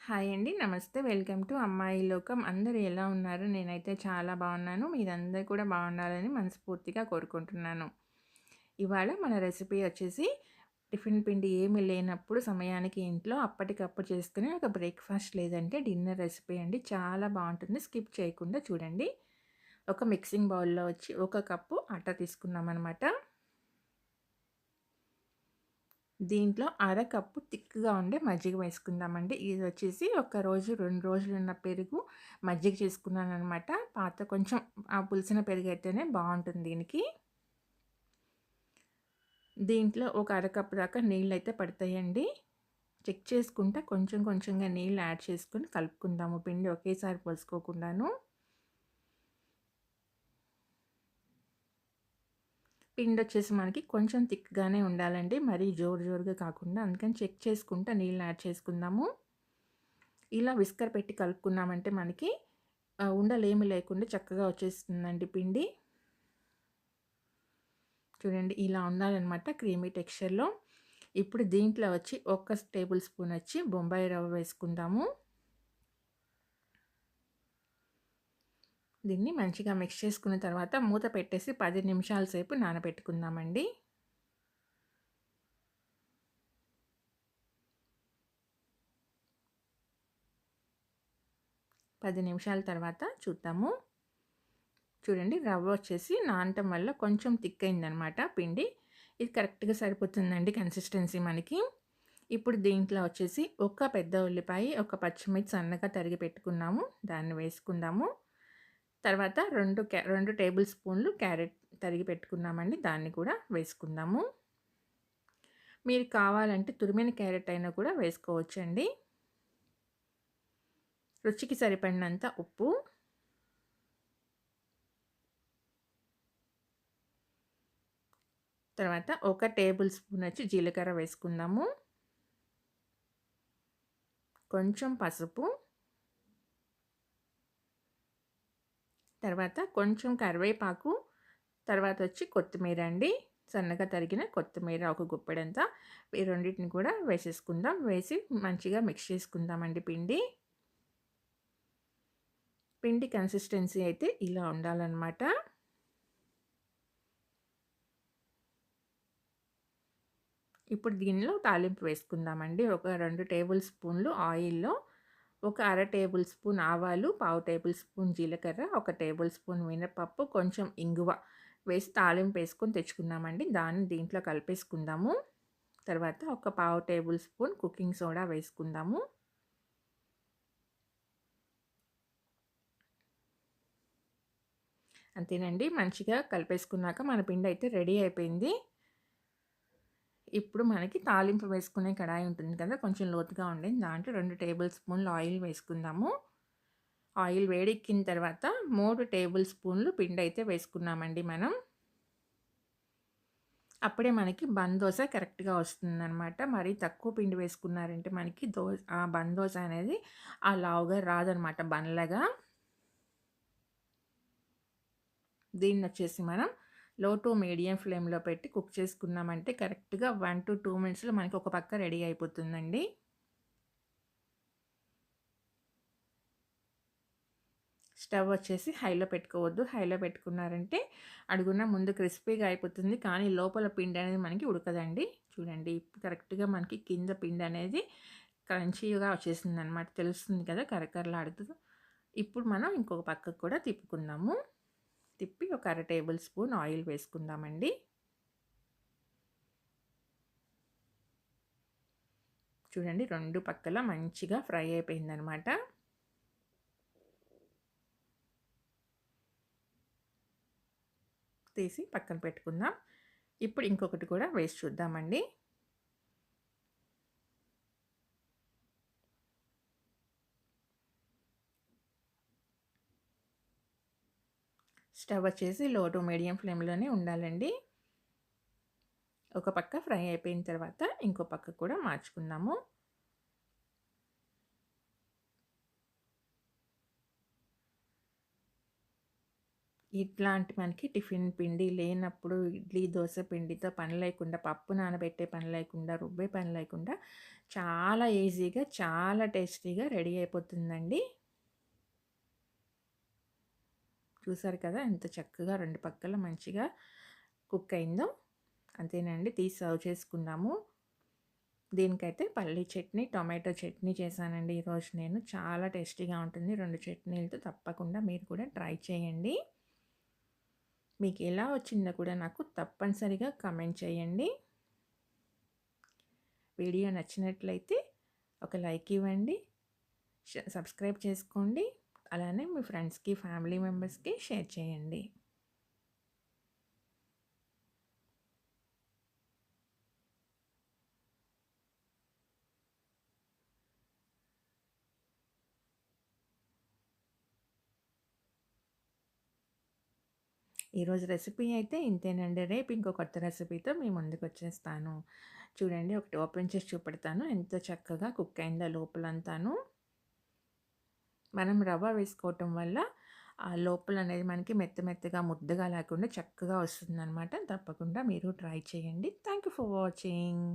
Hi అండి. నమస్తే. Welcome to అమ్మాయి లోకం. అందరూ ఎలా ఉన్నారు? నేనైతే చాలా బాగున్నాను. మీరందరూ కూడా బాగుండాలని మనస్ఫూర్తిగా కోరుకుంటున్నాను. ఇవాళ మన రెసిపీ వచ్చేసి టిఫిన్ పిండి ఏమీ లేనప్పుడు సమయానికి ఇంట్లో అప్పటికప్పుడు చేసుకునే ఒక బ్రేక్‌ఫాస్ట్ లేదంటే డిన్నర్ రెసిపీ అండి. చాలా బాగుంటుంది. స్కిప్ చేయకుండా చూడండి. ఒక మిక్సింగ్ బౌల్‌లో వచ్చి ఒక కప్పు ఆటా తీసుకున్నామనమాట. దీంట్లో అరకప్పు థిక్‌గా ఉండే మజ్జిగ వేసుకుందామండి. ఇది వచ్చేసి ఒక రోజు, 2 రోజులున్న పెరుగు మజ్జిగ చేసుకున్నాననమాట. పాత కొంచెం పులిసిన పెరుగైతేనే బావుంటుంది దీనికి. దీంట్లో ఒక అరకప్పు దాకా నీళ్ళైతే పడతాయండి. చెక్ చేసుకుంటా కొంచెం కొంచెంగా నీళ్ళు యాడ్ చేసుకొని కలుపుకుందాము. పిండి ఒకేసారి పోసుకోకుండాను. పిండొచ్చేసి మనకి కొంచెం థిక్‌గానే ఉండాలండి. మరీ జోరు జోరుగా కాకుండా. అందుకని చెక్ చేసుకుంటా నీళ్ళు యాడ్ చేసుకుందాము. ఇలా విస్కర్ పెట్టి కలుపుకున్నామంటే మనకి ఉండలేమి లేకుండా చక్కగా వచ్చేస్తుందండి పిండి. చూడండి ఇలా ఉండాలనమాట క్రీమీ టెక్స్చర్‌లో. ఇప్పుడు దీంట్లో వచ్చి ఒక టేబుల్ స్పూన్ వచ్చి బొంబాయి రవ్వ వేసుకుందాము. దీన్ని మంచిగా మిక్స్ చేసుకున్న తర్వాత మూత పెట్టేసి 10 నిమిషాల సేపు నానబెట్టుకుందామండి. 10 నిమిషాల తర్వాత చూద్దాము. చూడండి రవ్వ వచ్చేసి నానటం వల్ల కొంచెం థిక్ అయిందనమాట పిండి. ఇది కరెక్ట్‌గా సరిపోతుందండి కన్సిస్టెన్సీ మనకి. ఇప్పుడు దీంట్లో వచ్చేసి ఒక పెద్ద ఉల్లిపాయ, ఒక పచ్చిమిర్చి సన్నగా తరిగి పెట్టుకున్నాము. దాన్ని వేసుకుందాము. తర్వాత 2 టేబుల్ స్పూన్లు క్యారెట్ తరిగి పెట్టుకున్నామండి. దాన్ని కూడా వేసుకుందాము. మీరు కావాలంటే తురిమిన క్యారెట్ అయినా కూడా వేసుకోవచ్చండి. రుచికి సరిపడినంత ఉప్పు, తర్వాత ఒక టేబుల్ స్పూన్ వచ్చి జీలకర్ర వేసుకుందాము. కొంచెం పసుపు, తర్వాత కొంచెం కరివేపాకు, తర్వాత వచ్చి కొత్తిమీర అండి. సన్నగా తరిగిన కొత్తిమీర ఒక గుప్పెడంతా. ఈ రెండిటిని కూడా వేసేసుకుందాం. వేసి మంచిగా మిక్స్ చేసుకుందామండి పిండి. పిండి కన్సిస్టెన్సీ అయితే ఇలా ఉండాలనమాట. ఇప్పుడు దీనిలో తాలింపు వేసుకుందామండి. ఒక 2 టేబుల్ స్పూన్లు ఆయిల్‌లో ఒక అర టేబుల్ స్పూన్ ఆవాలు, పావు టేబుల్ స్పూన్ జీలకర్ర, ఒక టేబుల్ స్పూన్ మినపప్పు, కొంచెం ఇంగువ వేసి తాలింపు వేసుకొని తెచ్చుకున్నామండి. దాన్ని దీంట్లో కలిపేసుకుందాము. తర్వాత ఒక పావు టేబుల్ స్పూన్ కుకింగ్ సోడా వేసుకుందాము. అంతేనండి. మంచిగా కలిపేసుకున్నాక మన పిండి అయితే రెడీ అయిపోయింది. ఇప్పుడు మనకి తాలింపు వేసుకునే కడాయి ఉంటుంది కదా! కొంచెం లోతుగా ఉండేది. దాంట్లో 2 టేబుల్ స్పూన్లు ఆయిల్ వేసుకుందాము. ఆయిల్ వేడెక్కిన తర్వాత 3 టేబుల్ స్పూన్లు పిండైతే వేసుకున్నామండి మనం. అప్పుడే మనకి బన్ దోస కరెక్ట్‌గా వస్తుందనమాట. మరీ తక్కువ పిండి వేసుకున్నారంటే మనకి బన్ దోస అనేది ఆ లావుగా రాదనమాట బన్‌లాగా. దీన్నొచ్చేసి మనం లో టు మీడియం ఫ్లేమ్‌లో పెట్టి కుక్ చేసుకున్నామంటే కరెక్ట్‌గా 1-2 మినిట్స్‌లో మనకి ఒక పక్క రెడీ అయిపోతుందండి. స్టవ్ వచ్చేసి హైలో పెట్టుకోవద్దు. హైలో పెట్టుకున్నారంటే అడుగున ముందు క్రిస్పీగా అయిపోతుంది. కానీ లోపల పిండి అనేది మనకి ఉడకదండి. చూడండి కరెక్ట్‌గా మనకి కింద పిండి అనేది క్రంచీగా వచ్చేసిందనమాట. తెలుస్తుంది కదా! కరకరలాడుతూ. ఇప్పుడు మనం ఇంకొక పక్కకు కూడా తిప్పుకుందాము. తిప్పి ఒక అర టేబుల్ స్పూన్ ఆయిల్ వేసుకుందామండి. చూడండి 2 పక్కల మంచిగా ఫ్రై అయిపోయిందనమాట. తీసి పక్కన పెట్టుకుందాం. ఇప్పుడు ఇంకొకటి కూడా వేసి చూద్దామండి. స్టవ్ వచ్చేసి లో టు మీడియం ఫ్లేమ్‌లోనే ఉండాలండి. ఒక పక్క ఫ్రై అయిపోయిన తర్వాత ఇంకో పక్క కూడా మార్చుకుందాము. ఇట్లాంటి మనకి టిఫిన్ పిండి లేనప్పుడు ఇడ్లీ, దోస పిండితో పని లేకుండా, పప్పు నానబెట్టే పని లేకుండా, రుబ్బే పని లేకుండా చాలా ఈజీగా, చాలా టేస్టీగా రెడీ అయిపోతుందండి. చూసారు కదా ఎంత చక్కగా 2 పక్కల మంచిగా కుక్ అయిందో. అంతేనండి, తీసి సర్వ్ చేసుకున్నాము. దీనికైతే పల్లీ చట్నీ, టొమాటో చట్నీ చేశానండి ఈరోజు నేను. చాలా టేస్టీగా ఉంటుంది. 2 చట్నీలతో తప్పకుండా మీరు కూడా ట్రై చేయండి. మీకు ఎలా వచ్చిందో కూడా నాకు తప్పనిసరిగా కామెంట్ చేయండి. వీడియో నచ్చినట్లయితే ఒక లైక్ ఇవ్వండి, సబ్స్క్రైబ్ చేసుకోండి. అలానే మీ ఫ్రెండ్స్కి, ఫ్యామిలీ మెంబర్స్కి షేర్ చేయండి. ఈరోజు రెసిపీ అయితే ఇంతేనండి. రేపు ఇంకో కొత్త రెసిపీతో మీ ముందుకు వచ్చేస్తాను. చూడండి, ఒకటి ఓపెన్ చేసి చూపెడతాను ఎంత చక్కగా కుక్ అయిందో లోపలంతాను. మనం రవ్వ వేసుకోవటం వల్ల ఆ లోపల అనేది మనకి మెత్తగా ముద్దగా లేకుండా చక్కగా వస్తుందనమాట. తప్పకుండా మీరు ట్రై చేయండి. Thank you for watching.